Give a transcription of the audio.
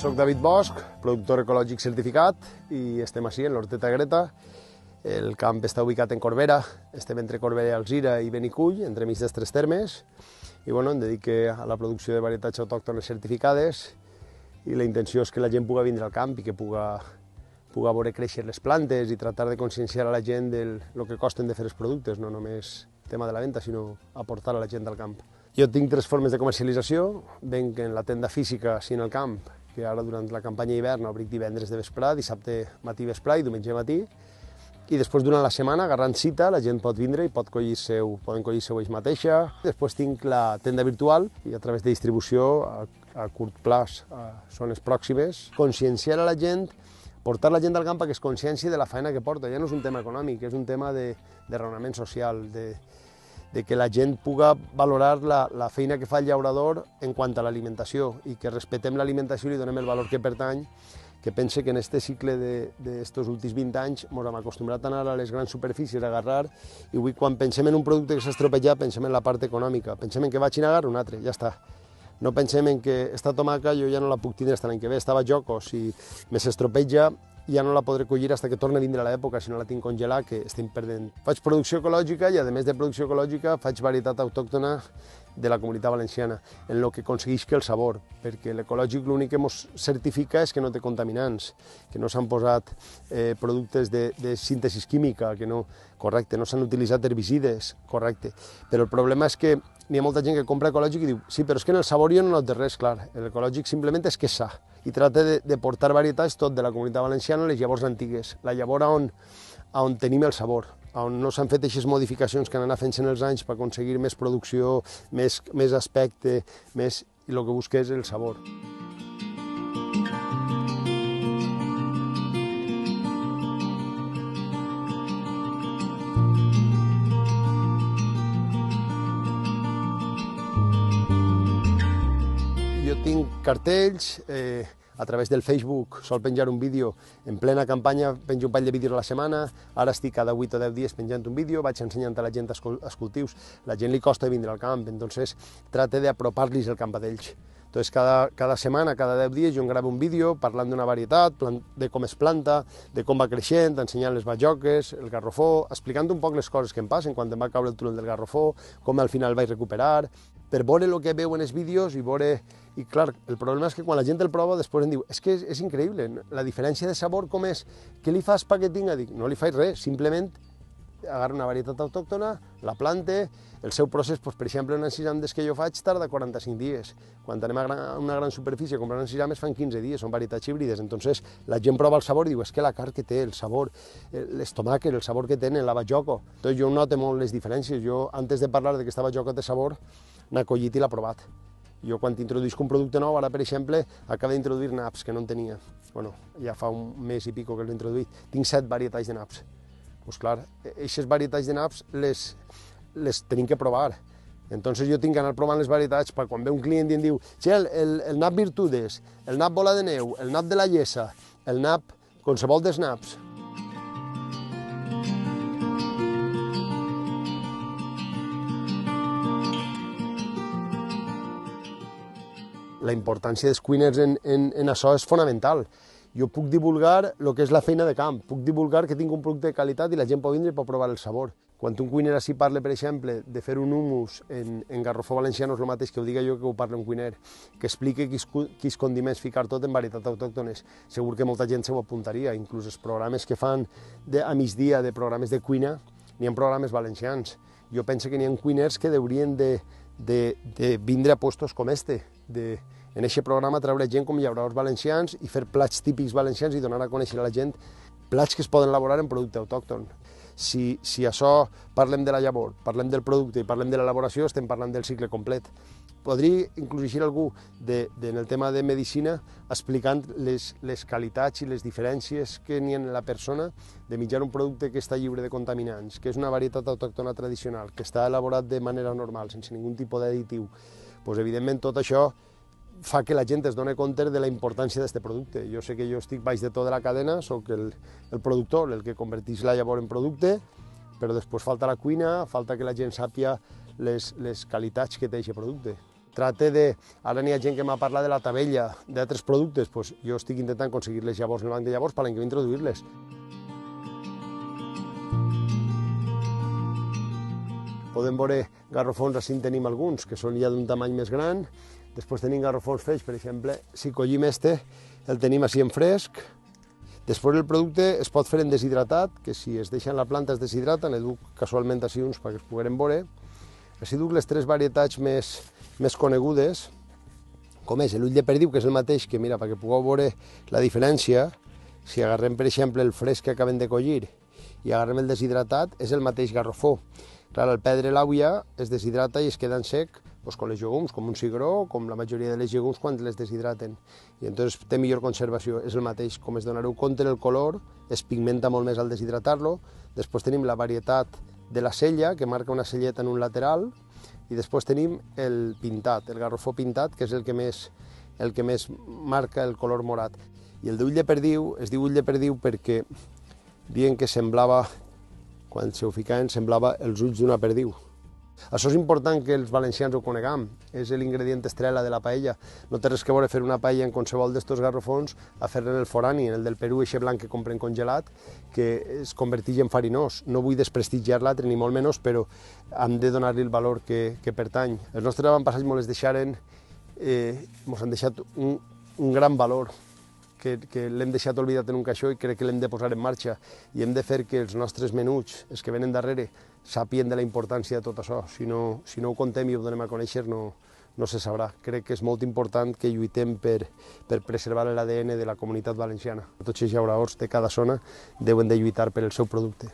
Soc David Bosch, productor ecològic certificat, i estem així, en l'Horteta Greta. El camp està ubicat en Corbera, estem entre Corbera i Alzira i Benicull, entremig dels tres termes, i bueno, em dedique a la producció de varietats autòctones certificades, i la intenció és que la gent pugui vindre al camp i que pugui veure créixer les plantes i tractar de conscienciar a la gent del que costen de fer els productes, no només el tema de la venda, sinó aportar a la gent al camp. Jo tinc tres formes de comercialització, venc en la tenda física, així en el camp, que ara durant la campanya d'hivern obric divendres de vesprà, dissabte matí vesprà i diumenge matí, i després durant la setmana, agarrant cita, la gent pot vindre i poden collir seu ells mateixa. Després tinc la tenda virtual i a través de distribució a curt plaç, a zones pròximes, conscienciar a la gent, portar la gent al camp perquè es conscienci de la feina que porta. Ja no és un tema econòmic, és un tema de raonament social, de que la gent pugui valorar la feina que fa el llaurador en quant a l'alimentació i que respetem l'alimentació i li donem el valor que pertany, que pense que en este cicle d'estos últims 20 anys ens hem acostumbrat a anar a les grans superfícies a agarrar i avui quan pensem en un producte que s'ha estropejat pensem en la part econòmica, pensem en que vagin a agarrar un altre, ja està. No pensem en que esta tomaca jo ja no la puc tindre l'any que ve, estava a joc o si me s'estropeja ja no la podré collir fins que torni a vindre a l'època, si no la tinc congelat, que estem perdent. Faig producció ecològica i, a més de producció ecològica, faig varietat autòctona de la Comunitat Valenciana, en el que aconsegueix que el sabor, perquè l'ecològic l'únic que ens certifica és que no té contaminants, que no s'han posat productes de síntesi química, que no, correcte, no s'han utilitzat herbicides, correcte. Però el problema és que hi ha molta gent que compra ecològic i diu sí, però és que en el sabor jo no noto res, clar, l'ecològic simplement és que és sa, i tracta de portar varietats tot de la Comunitat Valenciana a les llavors antigues, la llavor on tenim el sabor, on no s'han fet aquestes modificacions que han anat fent-se en els anys per aconseguir més producció, més aspecte, i el que busca és el sabor. Jo tinc cartells, a través del Facebook sol penjar un vídeo, en plena campanya penjo un parell de vídeos a la setmana, ara estic cada 8 o 10 dies penjant un vídeo, vaig ensenyant a la gent els cultius, la gent li costa vindre al camp, entonces trate d'apropar-los el camp a ells. Entonces, cada setmana, cada 10 dies, jo gravo un vídeo parlant d'una varietat, de com es planta, de com va creixent, ensenyant les bajoques, el garrofó, explicant un poc les coses que em passen quan em va caure el túnel del garrofó, com al final vaig recuperar, per veure el que veu en els vídeos i veure... I clar, el problema és que quan la gent el prova després em diu és que és increïble, la diferència de sabor com és, què li fas perquè tinga? Dic, no li faig res, simplement agarra una varietat autòctona, la planta, el seu procés, per exemple, en ensisames que jo faig tarda 45 dies. Quan anem a una gran superfície a comprar ensisames fan 15 dies, són varietats híbrides. Entonces la gent prova el sabor i diu, és que la carn que té, el sabor, les tomàquets, el sabor que tenen, la bajoco. Entonces jo noto molt les diferències. Jo, antes de parlar de que aquesta bajoco té sabor, n'ha collit i l'ha provat. Jo quan introduïsc un producte nou, ara per exemple, acabo d'introduir naps, que no en tenia. Bueno, ja fa un mes i pico que l'he introduït. Tinc 7 varietats de naps. Doncs clar, aquestes varietats de naps les tenim que provar. Entonces jo tinc que anar provant les varietats per quan ve un client i em diu Txel, el nap Virtudes, el nap Bola de Neu, el nap de la Llesa, el nap qualsevol dels naps. La importància dels cuiners en això és fonamental. Jo puc divulgar el que és la feina de camp, puc divulgar que tinc un producte de qualitat i la gent pot vindre i pot provar el sabor. Quan un cuiner així parla, per exemple, de fer un hummus en garrofó valenciano, és el mateix que ho diga jo que ho parla un cuiner, que explique quins condiments ficar tot en varietats autòctones. Segur que molta gent se ho apuntaria, inclús els programes que fan a migdia de programes de cuina, n'hi ha programes valencians. Jo penso que n'hi ha cuiners que haurien de vindre a puestos com este, en aquest programa treure gent com llauradors valencians i fer plats típics valencians i donar a conèixer a la gent plats que es poden elaborar en producte autòcton. Si això parlem de la llavor, parlem del producte i parlem de l'elaboració, estem parlant del cicle complet. Podria inclús eixir algú en el tema de medicina explicant les qualitats i les diferències que n'hi ha en la persona de mitjar un producte que està lliure de contaminants, que és una varietat autòctona tradicional, que està elaborat de manera normal, sense ningun tipus d'additiu. Doncs, evidentment, tot això fa que la gent es doni compte de la importància d'aquest producte. Jo sé que jo estic baix de tota la cadena, sóc el productor, el que converteix la llavor en producte, però després falta la cuina, falta que la gent sàpiga les qualitats que té aquest producte. Tracte de... Ara n'hi ha gent que m'ha parlat de la tabella d'altres productes, doncs jo estic intentant aconseguir les llavors en el banc de llavors per l'any que ve introduir-les. Podem veure garrofons, així en tenim alguns, que són ja d'un tamany més gran. Després tenim garrofons freds, per exemple, si collim el tenim així en fresc. Després el producte es pot fer en deshidratat, que si es deixa en la planta es deshidrata, ne duc casualment així uns perquè es pogueren veure. Així duc les tres varietats més conegudes, com és l'ull de perdiu, que és el mateix que, mira, perquè pugueu veure la diferència, si agarrem, per exemple, el fresc que acabem de collir i agarrem el deshidratat, és el mateix garrofó. Clar, al perdre l'aulla es deshidrata i es queda en sec, doncs com les llegums, com un cigró, com la majoria de les llegums quan les deshidraten. I entonces té millor conservació, és el mateix. Com es donareu compte, el color es pigmenta molt més al deshidratar-lo. Després tenim la varietat de la sella, que marca una selleta en un lateral, i després tenim el pintat, el garrofó pintat, que és el que més marca el color morat. I el d'ull de perdiu es diu ull de perdiu perquè diuen que semblava, quan se ho ficaven, semblava els ulls d'una perdiu. Això és important que els valencians ho coneguem, és l'ingredient estrella de la paella. No té res que veure fer una paella en qualsevol d'estos garrofons a fer-ne en el forani, en el del Perú, eixe blanc que compren congelat, que es converteix en farinós. No vull desprestigiar l'altre, ni molt menys, però hem de donar-li el valor que pertany. Els nostres avantpassats ens deixaren, ens han deixat un gran valor, que l'hem deixat oblidat en un caixó i crec que l'hem de posar en marxa. I hem de fer que els nostres menuts, els que venen darrere, sàpien de la importància de tot això. Si no ho contem i ho donem a conèixer, no se sabrà. Crec que és molt important que lluitem per preservar l'ADN de la comunitat valenciana. Tots els llauradors de cada zona deuen de lluitar per el seu producte.